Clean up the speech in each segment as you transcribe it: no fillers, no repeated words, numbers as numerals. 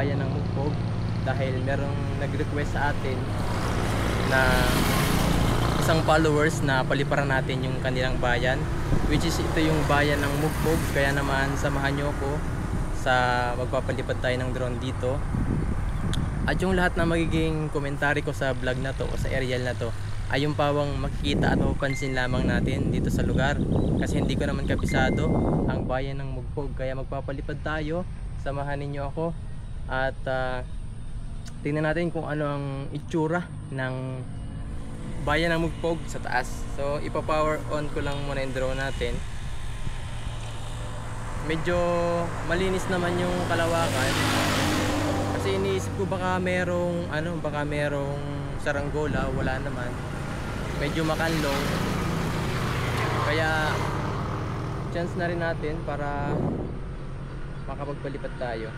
bayan ng Mugpog dahil merong nag-request sa atin na isang followers na paliparan natin yung kanilang bayan, which is ito yung bayan ng Mugpog. Kaya naman samahan nyo ako sa magpapalipad tayo ng drone dito. At yung lahat na magiging komentary ko sa vlog na to o sa aerial na to ay yung pawang makikita at mapapansin lamang natin dito sa lugar, kasi hindi ko naman kabisado ang bayan ng Mugpog. Kaya magpapalipad tayo, samahan ninyo ako at tingnan natin kung ano ang itsura ng bayan ng Mugpog sa taas. So ipa-power on ko lang muna yung drone natin. Medyo malinis naman yung kalawakan, kasi iniisip ko baka merong saranggola. Wala naman, medyo makanlong, kaya chance na rin natin para makapagpalipad tayo.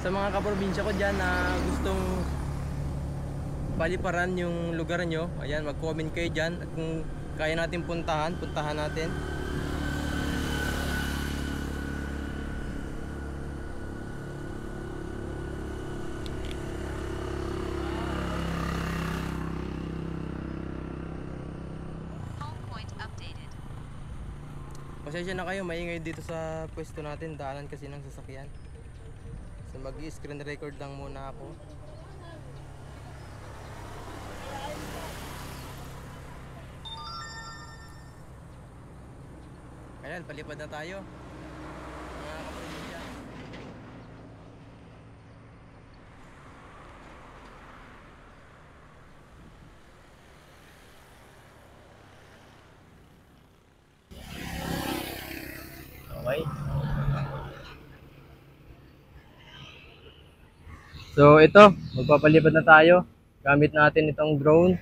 Sa mga kaprobinsya ko dyan na gustong paliparan yung lugar nyo, ayan, mag-comment kayo dyan. At kung kaya natin puntahan natin. Pasensya na kayo, maingay dito sa pwesto natin, daanan kasi ng sasakyan. So mag-i-screen record lang muna ako. Ayan, palipad na tayo. Mga kaprobinsya. Okay. So ito, magpapalipad na tayo. Gamit natin itong drone,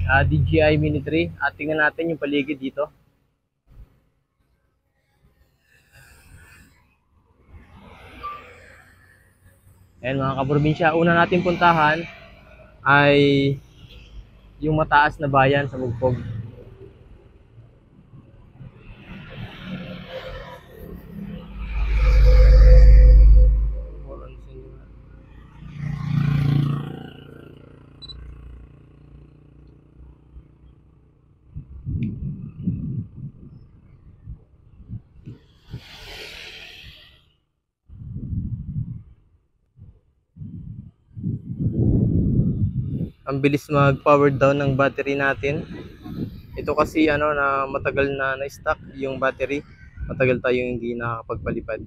DJI Mini 3, at tingnan natin yung paligid dito. Ayan mga kaprobinsya, una natin puntahan ay yung mataas na bayan sa Mugpog. Ang bilis mag-power down ng battery natin. Ito kasi na matagal na na-stock yung battery. Matagal tayong hindi nakakapagpalipad.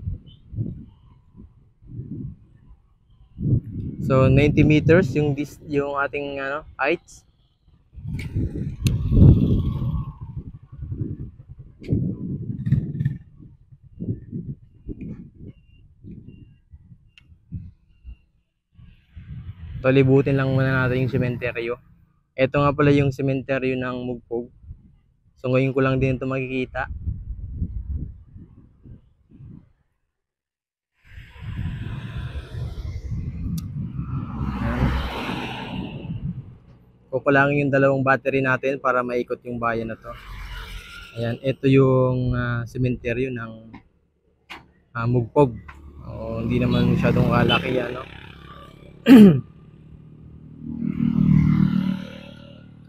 So 90 meters yung ating heights. Libutin lang muna natin yung sementeryo. Ito nga pala yung sementeryo ng Mugpog. So ngayon ko lang din ito makikita. Kukulangin yung dalawang battery natin para maikot yung bayan na to. Ayan, ito yung sementeryo ng Mugpog. Hindi naman masyadong kalaki yan, no?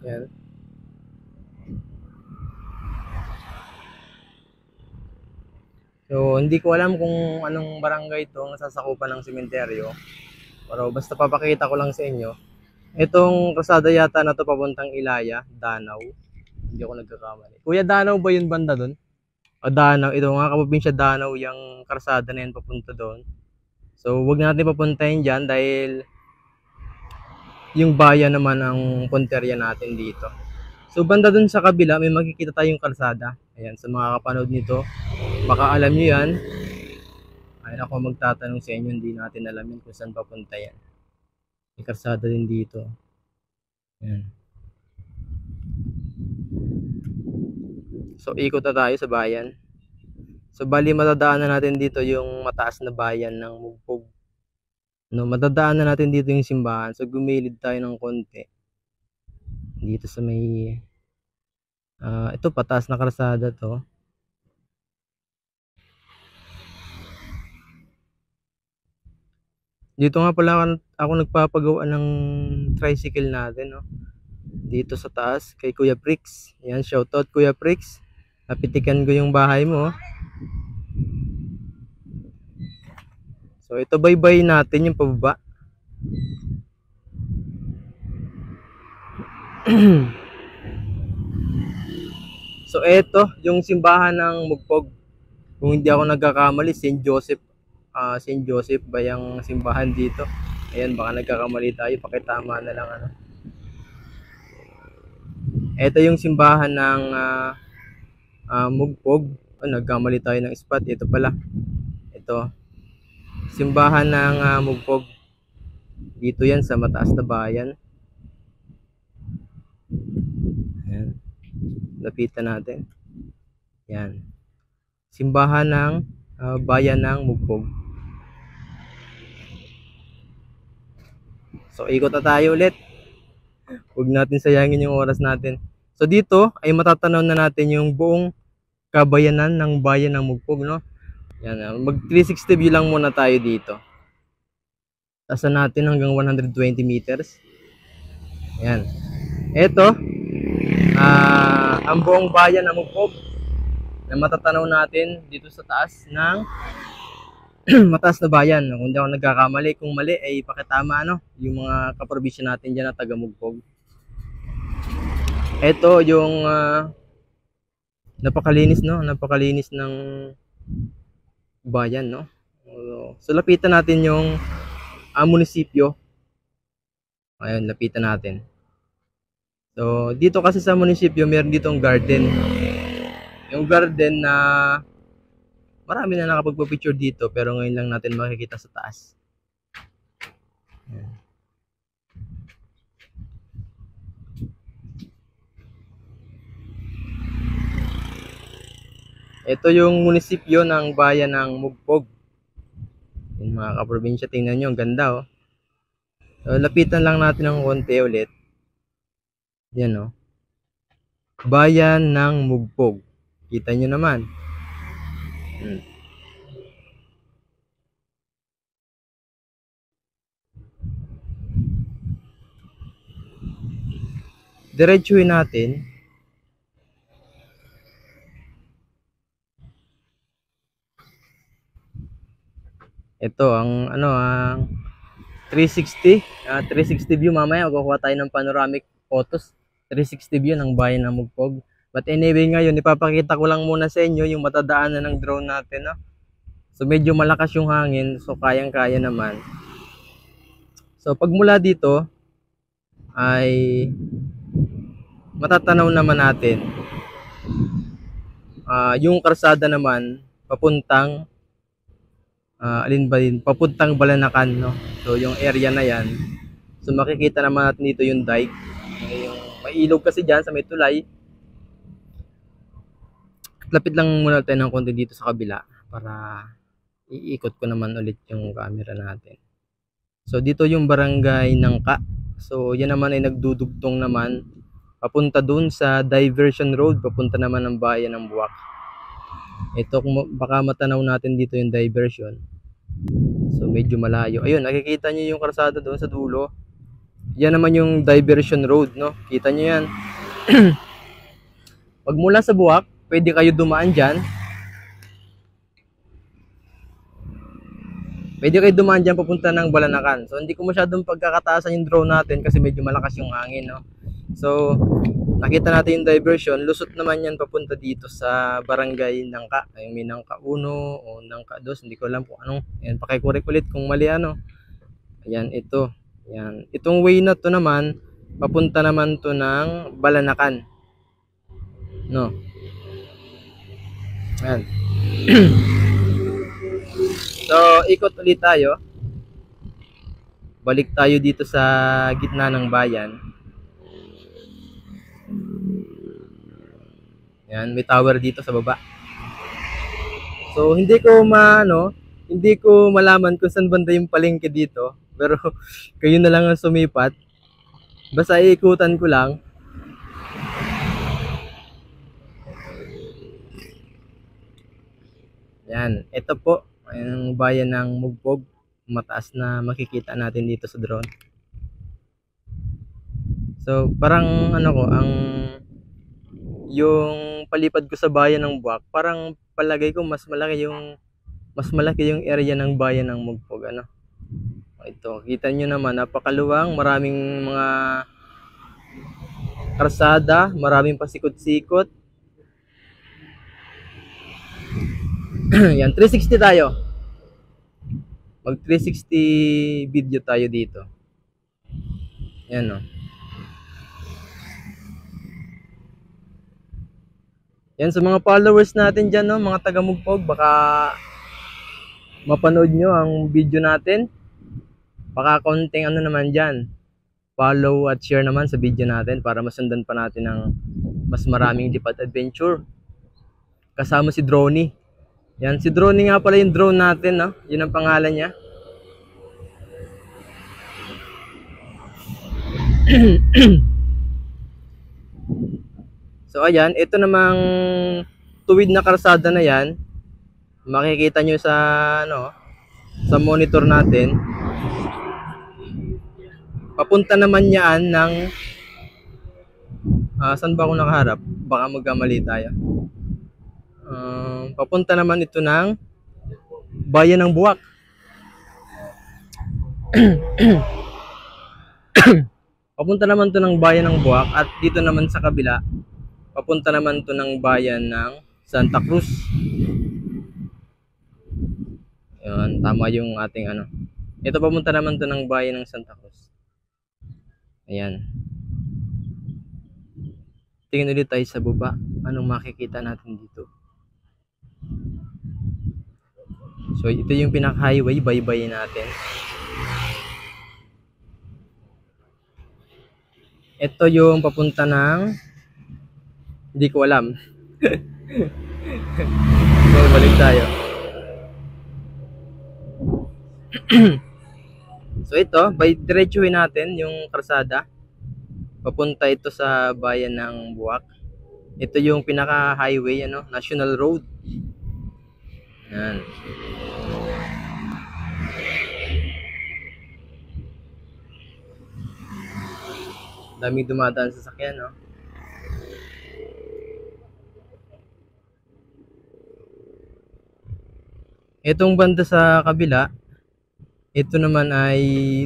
Ayan. So hindi ko alam kung anong barangay ito ang nasasakupan ng sementeryo, pero basta papakita ko lang sa inyo. Itong kalsada yata na to papuntang Ilaya, Danau. Hindi ako nagkakamali. Kuya, Danau ba yun banda doon? O Danau, ito nga kaprobinsya Danau yung kalsada na yan papunta doon. So wag natin papuntahin dyan dahil yung bayan naman ang punterya natin dito. So banda dun sa kabila may makikita tayong kalsada. Ayan, sa mga kapanood nito, baka alam nyo yan. Ayun, ako magtatanong sa inyo, hindi natin alam yun kung saan papunta yan. May kalsada din dito. Ayan. So ikot na tayo sa bayan. So bali matadaanan natin dito yung mataas na bayan ng Mugpog. No, matadaanan natin dito yung simbahan. So gumilid tayo ng konti. Dito sa may ito pataas na kalsada to. Dito nga pala ako nagpapagawa ng tricycle natin, no. Dito sa taas kay Kuya Prix. Yan, shoutout Kuya Prix. Napitikan ko yung bahay mo. So ito bye-bye natin yung pababa. So ito yung simbahan ng Mugpog. Kung hindi ako nagkakamali, St. Joseph. St. Joseph ba yung simbahan dito? Ayan, baka nagkakamali tayo, pakitama na lang ano. Ito yung simbahan ng Mugpog. Nagkamali tayo ng spot. Ito pala. Ito. Simbahan ng Mugpog. Dito yan sa mataas na bayan. Ayan. Lapitan natin. Yan. Simbahan ng bayan ng Mugpog. So ikot na tayo ulit. Huwag natin sayangin yung oras natin. So dito ay matatanaw na natin yung buong kabayanan ng bayan ng Mugpog, no? Yan, mag 360 view lang muna tayo dito. Tasan natin hanggang 120 meters. Yan. Ito ang buong bayan ng Mugpog na matatanaw natin dito sa taas ng mataas na bayan. Kung di ako nagkakamali, kung mali ay pakitama, ano, yung mga kaprobinsya natin dyan na taga Mugpog. Ito yung napakalinis, no? Napakalinis ng bayan, no? So lapitan natin yung munisipyo. Ayun, lapitan natin. So dito kasi sa munisipyo meron ditong garden. Yung garden na marami na nakapagpa-picture dito pero ngayon lang natin makikita sa taas. Ayan. Ito yung munisipyo ng bayan ng Mugpog. Yung mga kaprobinsya, tingnan nyo, ang ganda, oh. So, lapitan lang natin ng konti ulit. Yan, oh. Bayan ng Mugpog. Kita nyo naman. Diretsuhin natin. Ito ang ang 360 360 view. Mamaya kukuha tayo ng panoramic photos. 360 view ng bayan ng Mugpog. But anyway, ngayon ipapakita ko lang muna sa inyo yung matadaanan ng drone natin, no? So medyo malakas yung hangin, so kayang-kaya naman. So pag mula dito ay matatanaw naman natin yung kalsada naman papuntang alin ba din, papuntang Balanacan, no? So yung area na yan, so makikita naman natin dito yung dike, yung may ilog kasi dyan sa may tulay. Lapit lang muna tayo ng konti dito sa kabila para iikot ko naman ulit yung camera natin. So dito yung barangay Nangka. So yan naman ay nagdudugtong naman papunta dun sa diversion road, papunta naman ng bayan ng Buwak. Ito kung baka matanaw natin dito yung diversion. So medyo malayo. Ayun, nakikita niyo yung kalsada doon sa dulo. Yan naman yung diversion road, no? Kita niyo yan. Pag mula sa Buwak, pwede kayo dumaan dyan. Pwede kayo dumaan dyan papunta ng Balanacan. So hindi ko masyadong pagkakataasan yung drone natin kasi medyo malakas yung hangin, no? So nakita natin yung diversion. Lusot naman yan papunta dito sa barangay Nangka. Ay, may Nangka 1 o Nangka 2. Hindi ko alam kung anong. Ayan, pakikorek ulit kung mali, ano. Ayan, ito. Ayan. Itong way na to naman, papunta naman to ng Balanacan. No. Ayan. So, ikot ulit tayo. Balik tayo dito sa gitna ng bayan. Yan, may tower dito sa baba. So, hindi ko malaman kung saan banda yung palengke dito. Pero, kayo na lang ang sumipat. Basta iikutan ko lang. Yan, ito po ang bayan ng Mugpog, mataas na makikita natin dito sa drone. So parang ano ko, ang yung palipad ko sa bayan ng Buwak, parang palagay ko mas malaki yung area ng bayan ng Mugpog, ano. Ito, kita nyo naman, napakaluwang, maraming mga karsada, maraming pasikot-sikot. Yan, 360 tayo. Mag 360 video tayo dito. Yan, no. Yan, sa mga followers natin dyan, no, mga taga Mugpog, baka mapanood nyo ang video natin. Baka konting ano naman dyan, follow at share naman sa video natin para masundan pa natin ng mas maraming lipad adventure. Kasama si Droney. Yan, si Droney nga pala yung drone natin, no? Yun ang pangalan niya. So ayan, ito namang tuwid na karsada na yan. Makikita nyo sa ano, sa monitor natin. Papunta naman yan ng saan ba ako nakaharap? Baka magkamali tayo. Papunta naman ito ng bayan ng Buwak. Papunta naman to ng bayan ng Buwak, at dito naman sa kabila papunta naman to ng bayan ng Santa Cruz. Yun, tama yung ating ano. Ito papunta naman to ng bayan ng Santa Cruz. Ayan. Tingin ulit tayo sa baba. Anong makikita natin dito? So ito yung pinaka-highway, baybay natin. Ito yung papunta ng, hindi ko alam. So balik tayo. So ito, by diretsuhin natin yung karsada. Papunta ito sa bayan ng Buwak. Ito yung pinaka-highway, ano, national road. Yan. Daming dumadaan sa sasakyan, no? Itong banda sa kabila, ito naman ay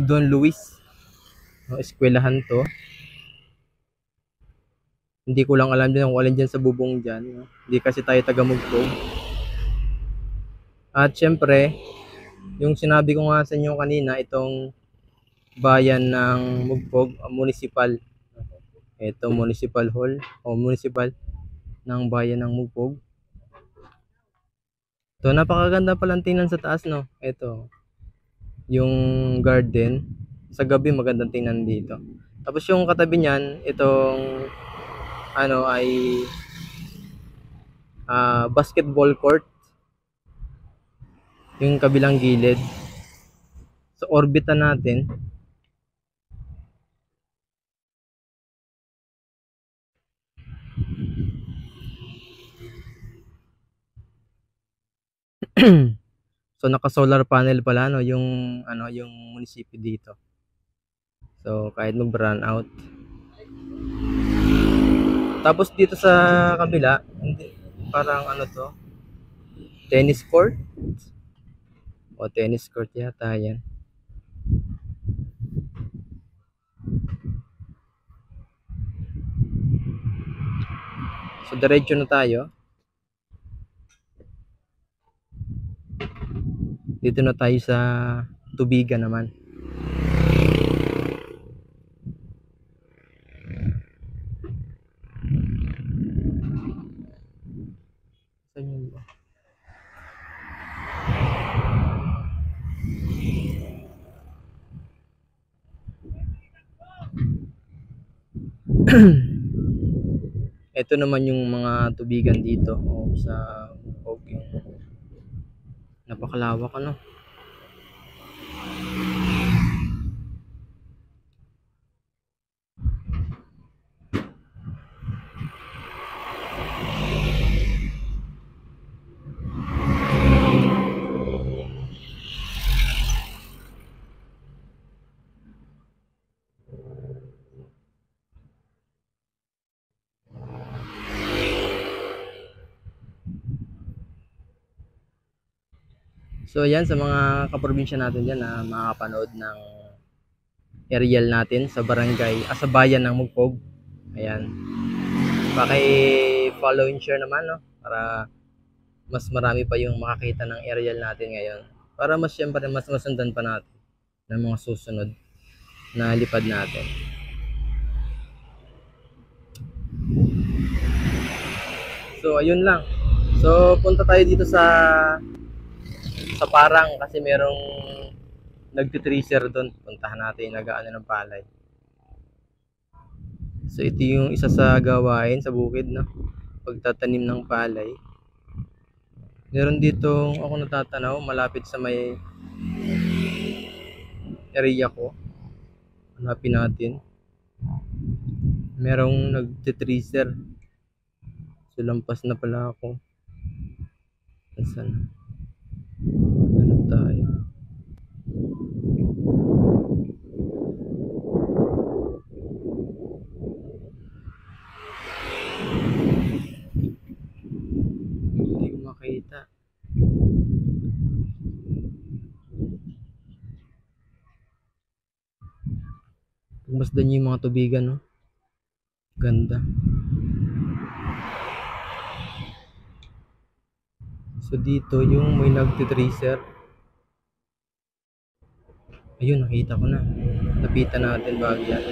Don Luis. No, eskwelahan to. Hindi ko lang alam din kung alin dyan sa bubong dyan. No? Hindi kasi tayo taga Mugpog. At syempre, yung sinabi ko nga sa inyo kanina, itong bayan ng Mugpog, municipal. Ito, municipal hall o municipal ng bayan ng Mugpog. So, napakaganda palang tingnan sa taas, no? Ito, yung garden. Sa gabi, magandang tingnan dito. Tapos yung katabi niyan, itong ano ay basketball court. Yung kabilang gilid. So, orbitan natin. So naka-solar panel pala, no, yung ano, yung munisipyo dito. So kahit mag-run out. Tapos dito sa kabila, hindi, parang ano to, tennis court. O tennis court yata yan. So diretso na tayo. Dito na tayo sa tubigan naman. Saan yun ba? Ito naman yung mga tubigan dito o sa Mugpog. Napakalawak, ano. So ayan, sa mga kaprobinsya natin dyan na makakapanood ng aerial natin sa barangay, sa bayan ng Mugpog. Ayan, paki-follow and share naman, no? Para mas marami pa yung makakita ng aerial natin ngayon. Para mas syempre mas masundan pa natin ng mga susunod na lipad natin. So ayun lang. So punta tayo dito sa Parang kasi merong nagtitracer doon. Puntahan natin nag-aano ng palay. So ito yung isa sa gawain sa bukid, no? Pagtatanim ng palay. Meron dito ako natatanaw malapit sa may area ko. Hanapin natin. Merong nagtitracer. So lampas na pala ako. Nasaan? Ano tayo? Hindi ko makita. Pagmasdan niyo yung mga tubigan, no? Ganda. So dito yung may nagtitracer. Ayun, nakita ko na. Lapitan natin bago yan.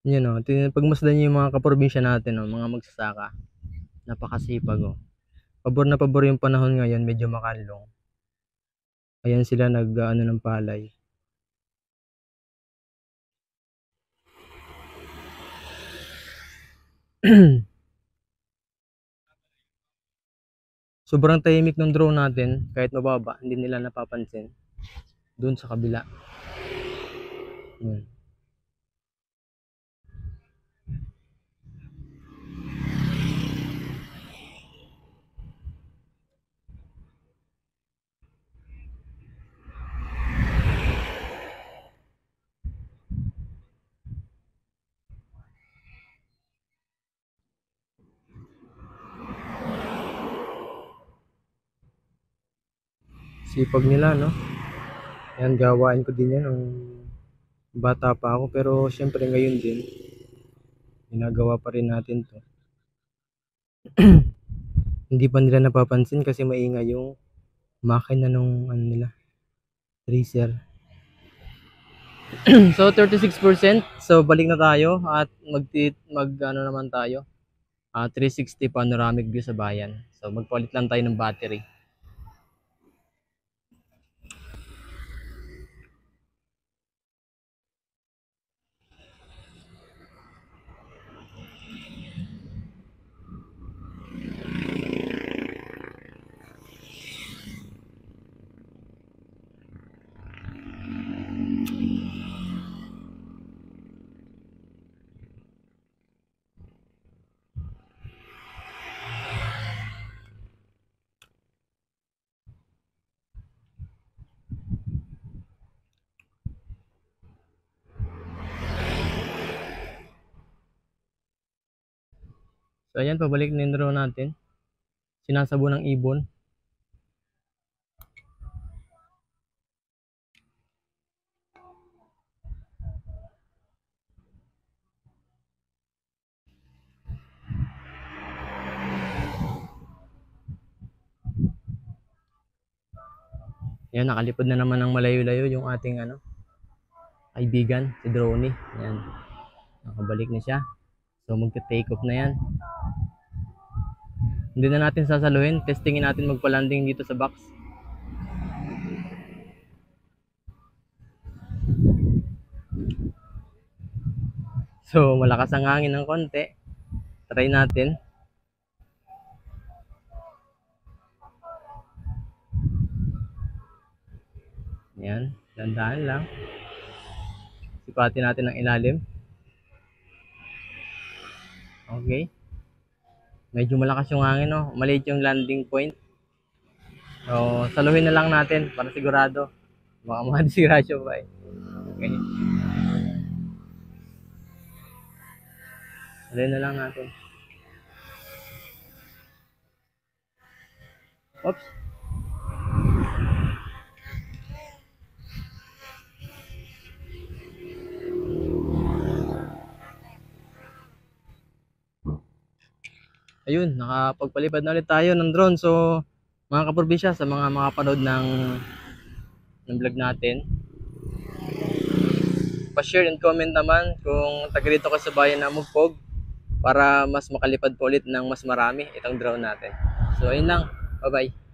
Yan o, pagmasdan niyo yung mga kaprobinsya natin, o, mga magsasaka. Napakasipag o. Pabor na pabor yung panahon ngayon, medyo makalong. Ayan sila nag-ano ng palay. Sobrang tahimik ng drone natin, kahit mababa, hindi nila napapansin. Doon sa kabila. Yan. Sipag nila, no? Yan, gawain ko din yan nung bata pa ako. Pero syempre ngayon din, ginagawa pa rin natin to. Hindi pa nila napapansin kasi maingay yung makina nung ano nila, tracer. So 36%. So balik na tayo at mag ano naman tayo. 360 panoramic view sa bayan. So magpalit lang tayo ng battery. So ayan, pabalik na yung drone natin. Sinasabo ng ibon. Ayan, nakalipad na naman ng malayo-layo yung ating kaibigan, si Droney. Ayan, nakabalik na siya. So magte-take off na yan. Hindi na natin sasaluhin. Testingin natin magpa-landing dito sa box. So malakas ang hangin ng konti. Try natin. Ayan, dandahan lang. Sipatin natin ang ilalim. Okay. Medyo malakas yung hangin, no? Maliit yung landing point. So, saluhin na lang natin para sigurado. Baka madisgrasya pa eh. Okay. Saluhin na lang natin. Oops. Ayun, nakapagpalipad na ulit tayo ng drone. So, mga kaprobinsya, sa mga makapanood ng vlog natin, pa-share and comment naman kung taga dito ka sa bayan ng Mugpog para mas makalipad po ulit ng mas marami itong drone natin. So, ayun lang. Bye-bye.